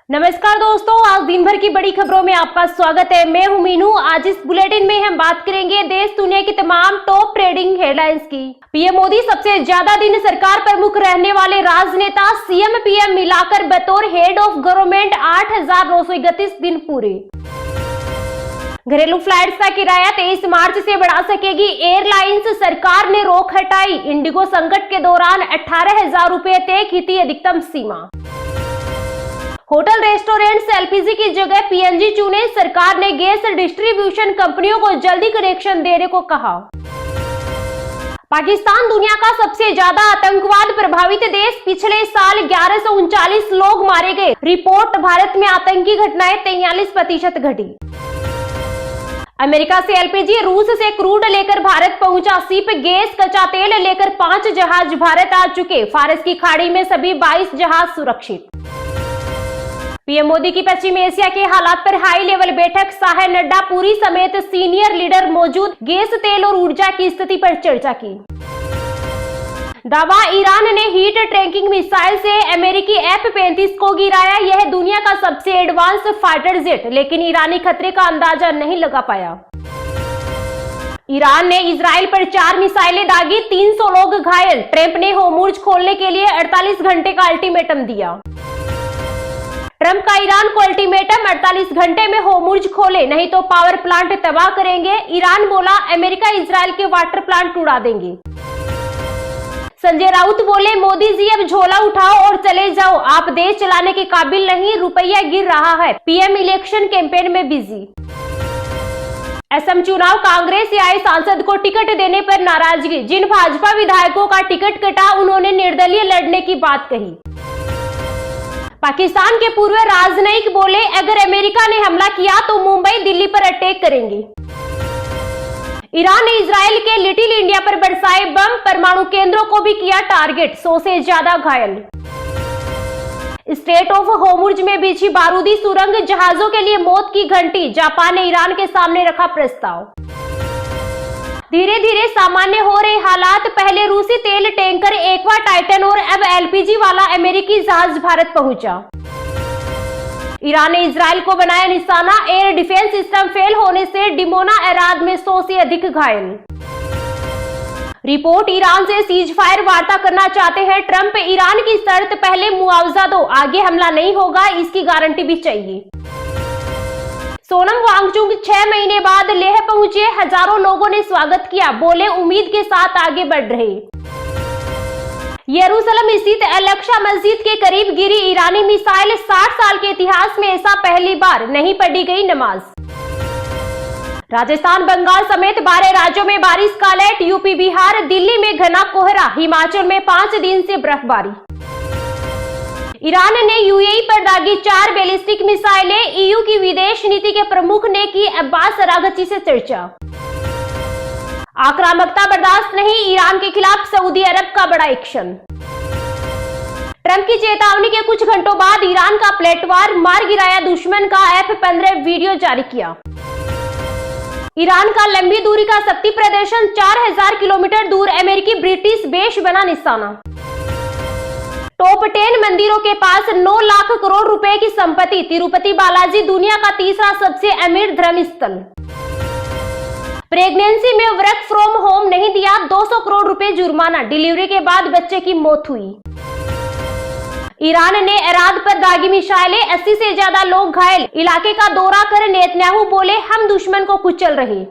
नमस्कार दोस्तों, आज दिन भर की बड़ी खबरों में आपका स्वागत है। मैं हूं मीनू। आज इस बुलेटिन में हम बात करेंगे देश दुनिया की तमाम टॉप ट्रेडिंग हेडलाइंस की। पीएम मोदी सबसे ज्यादा दिन सरकार प्रमुख रहने वाले राजनेता, सीएम पीएम मिलाकर बतौर हेड ऑफ गवर्नमेंट 8,931 दिन पूरे। घरेलू फ्लाइट्स का किराया 23 मार्च से बढ़ा सकेगी एयरलाइंस, सरकार ने रोक हटाई। इंडिगो संकट के दौरान 18,000 रुपए तय की थी अधिकतम सीमा। होटल रेस्टोरेंट्स एलपीजी की जगह पीएनजी चुने, सरकार ने गैस डिस्ट्रीब्यूशन कंपनियों को जल्दी कनेक्शन देने को कहा। पाकिस्तान दुनिया का सबसे ज्यादा आतंकवाद प्रभावित देश, पिछले साल 1139 लोग मारे गए। रिपोर्ट, भारत में आतंकी घटनाएं 43% घटी। अमेरिका से एलपीजी, रूस से क्रूड लेकर भारत पहुंचा शिप। गैस, कच्चा तेल लेकर 5 जहाज भारत आ चुके। फारस की खाड़ी में सभी 22 जहाज सुरक्षित। पीएम मोदी की पश्चिम एशिया के हालात पर हाई लेवल बैठक, शाह, नड्डा, पुरी समेत सीनियर लीडर मौजूद। गैस, तेल और ऊर्जा की स्थिति पर चर्चा की। दावा, ईरान ने हीट ट्रैकिंग मिसाइल से अमेरिकी F-35 को गिराया। यह दुनिया का सबसे एडवांस फाइटर जेट, लेकिन ईरानी खतरे का अंदाजा नहीं लगा पाया। ईरान ने इजराइल पर 4 मिसाइलें दागी, 300 लोग घायल। ट्रंप ने होर्मुज खोलने के लिए 48 घंटे का अल्टीमेटम दिया। ट्रंप का ईरान को अल्टीमेटम, 48 घंटे में होर्मुज खोले, नहीं तो पावर प्लांट तबाह करेंगे। ईरान बोला, अमेरिका इजराइल के वाटर प्लांट उड़ा देंगे। संजय राउत बोले, मोदी जी अब झोला उठाओ और चले जाओ, आप देश चलाने के काबिल नहीं, रुपया गिर रहा है। पीएम इलेक्शन कैंपेन में बिजी। असम चुनाव, कांग्रेस से आए सांसद को टिकट देने पर नाराजगी। जिन भाजपा विधायकों का टिकट कटा, उन्होंने निर्दलीय लड़ने की बात कही। पाकिस्तान के पूर्व राजनयिक बोले, अगर अमेरिका ने हमला किया तो मुंबई दिल्ली पर अटैक करेंगे। ईरान ने इजराइल के लिटिल इंडिया पर बरसाए बम, परमाणु केंद्रों को भी किया टारगेट, 100 से ज्यादा घायल। स्ट्रेट ऑफ होर्मुज में बिछी बारूदी सुरंग, जहाजों के लिए मौत की घंटी। जापान ने ईरान के सामने रखा प्रस्ताव। धीरे धीरे सामान्य हो रहे हालात, पहले रूसी तेल टैंकर एक्वा टाइटन और अब एलपीजी वाला अमेरिकी जहाज भारत पहुंचा। ईरान ने इजराइल को बनाया निशाना, एयर डिफेंस सिस्टम फेल होने से डिमोना एराद में 100 से अधिक घायल। रिपोर्ट, ईरान से सीज फायर वार्ता करना चाहते हैं ट्रंप। ईरान की शर्त, पहले मुआवजा दो, आगे हमला नहीं होगा, इसकी गारंटी भी चाहिए। सोनम वांगचुक 6 महीने बाद लेह पहुंचे, हजारों लोगों ने स्वागत किया, बोले उम्मीद के साथ आगे बढ़ रहे। यरूशलेम स्थित अल-अक्सा मस्जिद के करीब गिरी ईरानी मिसाइल, 60 साल के इतिहास में ऐसा पहली बार, नहीं पढ़ी गई नमाज। राजस्थान, बंगाल समेत 12 राज्यों में बारिश का अलर्ट। यूपी, बिहार, दिल्ली में घना कोहरा, हिमाचल में 5 दिन से बर्फबारी। ईरान ने यूएई पर दागी 4 बैलिस्टिक मिसाइलें। ईयू की विदेश नीति के प्रमुख ने की अब्बास अरागची से चर्चा। आक्रामकता बर्दाश्त नहीं, ईरान के खिलाफ सऊदी अरब का बड़ा एक्शन। ट्रंप की चेतावनी के कुछ घंटों बाद ईरान का पलटवार, मार गिराया दुश्मन का F-15 वीडियो जारी किया। ईरान का लंबी दूरी का शक्ति प्रदर्शन, 4000 किलोमीटर दूर अमेरिकी ब्रिटिश बेस बना निशाना। टॉप 10 मंदिरों के पास 9 लाख करोड़ रुपए की संपत्ति। तिरुपति बालाजी दुनिया का तीसरा सबसे अमीर धर्मस्थल। प्रेगनेंसी में वर्क फ्रॉम होम नहीं दिया, 200 करोड़ रुपए जुर्माना। डिलीवरी के बाद बच्चे की मौत हुई। ईरान ने एराद पर दागी मिसाइलें, 80 से ज्यादा लोग घायल। इलाके का दौरा कर नेतन्याहू बोले, हम दुश्मन को कुचल रहे।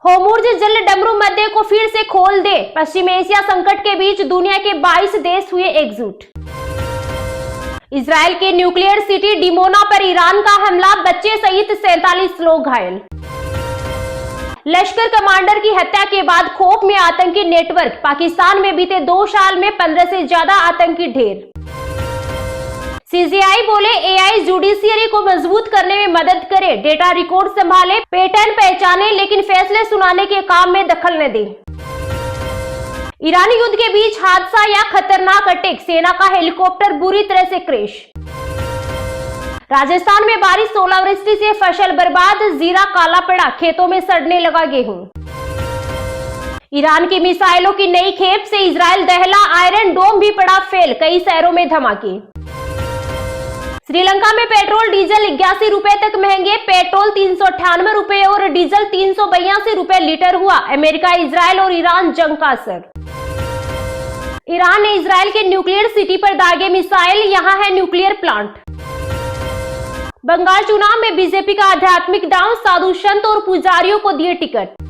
होर्मुज जल डमरू मध्य को फिर से खोल दे। पश्चिम एशिया संकट के बीच दुनिया के 22 देश हुए एकजुट। इजराइल के न्यूक्लियर सिटी डिमोना पर ईरान का हमला, बच्चे सहित 47 लोग घायल। लश्कर कमांडर की हत्या के बाद खौफ में आतंकी नेटवर्क, पाकिस्तान में बीते 2 साल में 15 से ज्यादा आतंकी ढेर। सीजीआई बोले, एआई जुडिशियरी को मजबूत करने में मदद करे, डेटा रिकॉर्ड संभाले, पैटर्न पहचाने, लेकिन फैसले सुनाने के काम में दखल न दे। ईरानी युद्ध के बीच हादसा या खतरनाक अटैक, सेना का हेलीकॉप्टर बुरी तरह से क्रैश। राजस्थान में बारिश, ओलावृष्टि से फसल बर्बाद, जीरा काला पड़ा, खेतों में सड़ने लगा गेहूं। ईरान की मिसाइलों की नई खेप से इजराइल दहला, आयरन डोम भी पड़ा फेल, कई शहरों में धमाके। श्रीलंका में पेट्रोल डीजल 81 रुपए तक महंगे, पेट्रोल 398 रुपए और डीजल 382 रुपए लीटर हुआ। अमेरिका, इजराइल और ईरान जंग का असर। ईरान ने इजराइल के न्यूक्लियर सिटी पर दागे मिसाइल, यहां है न्यूक्लियर प्लांट। बंगाल चुनाव में बीजेपी का आध्यात्मिक डाउन, साधु संत और पुजारियों को दिए टिकट।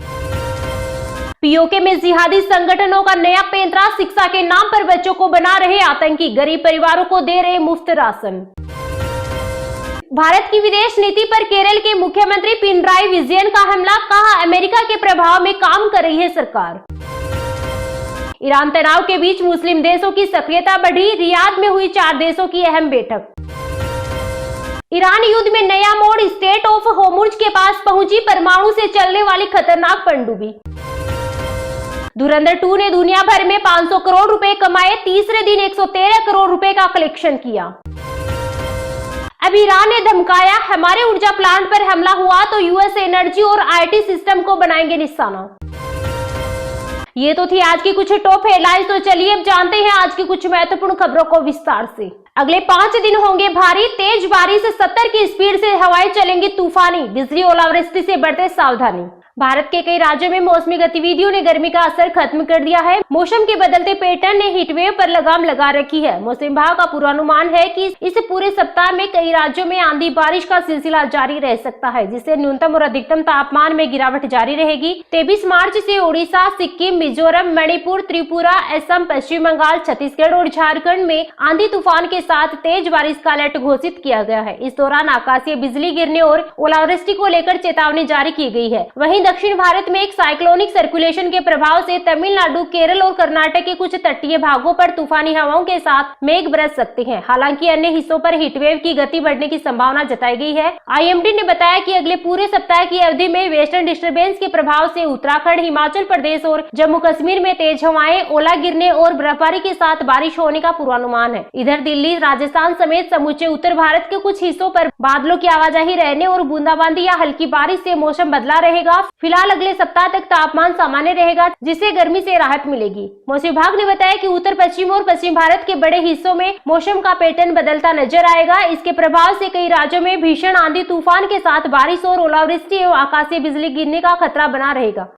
पीओके में जिहादी संगठनों का नया पेंतरा, शिक्षा के नाम पर बच्चों को बना रहे आतंकी, गरीब परिवारों को दे रहे मुफ्त राशन। भारत की विदेश नीति पर केरल के मुख्यमंत्री पिनराई विजयन का हमला, कहा अमेरिका के प्रभाव में काम कर रही है सरकार। ईरान तनाव के बीच मुस्लिम देशों की सक्रियता बढ़ी, रियाद में हुई 4 देशों की अहम बैठक। ईरान युद्ध में नया मोड़, स्टेट ऑफ होर्मुज के पास पहुंची परमाणु से चलने वाली खतरनाक पनडुब्बी। धुरंधर 2 ने दुनिया भर में 500 करोड़ रुपए कमाए, तीसरे दिन 113 करोड़ रुपए का कलेक्शन किया। अब ईरान ने धमकाया, हमारे ऊर्जा प्लांट पर हमला हुआ तो यूएस एनर्जी और आईटी सिस्टम को बनाएंगे निशाना। ये तो थी आज की कुछ टॉप हेडलाइंस। तो चलिए अब जानते हैं आज की कुछ महत्वपूर्ण खबरों को विस्तार से। अगले 5 दिन होंगे भारी, तेज बारिश, 70 की स्पीड से हवाएं चलेंगी तूफानी, बिजली ओलावृष्टि से बरते सावधानी। भारत के कई राज्यों में मौसमी गतिविधियों ने गर्मी का असर खत्म कर दिया है। मौसम के बदलते पैटर्न ने हीटवेव पर लगाम लगा रखी है। मौसम विभाग का पूर्वानुमान है कि इस पूरे सप्ताह में कई राज्यों में आंधी बारिश का सिलसिला जारी रह सकता है, जिससे न्यूनतम और अधिकतम तापमान में गिरावट जारी रहेगी। 23 मार्च से ओडिशा, सिक्किम, मिजोरम, मणिपुर, त्रिपुरा, असम, पश्चिम बंगाल, छत्तीसगढ़ और झारखंड में आंधी तूफान के साथ तेज बारिश का अलर्ट घोषित किया गया है। इस दौरान आकाशीय बिजली गिरने और ओलावृष्टि को लेकर चेतावनी जारी की गई है। वहीं दक्षिण भारत में एक साइक्लोनिक सर्कुलेशन के प्रभाव से तमिलनाडु, केरल और कर्नाटक के कुछ तटीय भागों पर तूफानी हवाओं के साथ मेघ बरस सकते हैं। हालांकि अन्य हिस्सों पर हीटवेव की गति बढ़ने की संभावना जताई गई है। आईएमडी ने बताया कि अगले पूरे सप्ताह की अवधि में वेस्टर्न डिस्टर्बेंस के प्रभाव से उत्तराखंड, हिमाचल प्रदेश और जम्मू कश्मीर में तेज हवाएं, ओला गिरने और बर्फबारी के साथ बारिश होने का पूर्वानुमान है। इधर दिल्ली, राजस्थान समेत समूचे उत्तर भारत के कुछ हिस्सों पर बादलों की आवाजाही रहने और बूंदाबांदी या हल्की बारिश से मौसम बदला रहेगा। फिलहाल अगले सप्ताह तक तापमान सामान्य रहेगा, जिससे गर्मी से राहत मिलेगी। मौसम विभाग ने बताया कि उत्तर पश्चिम और पश्चिम भारत के बड़े हिस्सों में मौसम का पैटर्न बदलता नजर आएगा। इसके प्रभाव से कई राज्यों में भीषण आंधी तूफान के साथ बारिश और ओलावृष्टि एवं आकाशीय बिजली गिरने का खतरा बना रहेगा।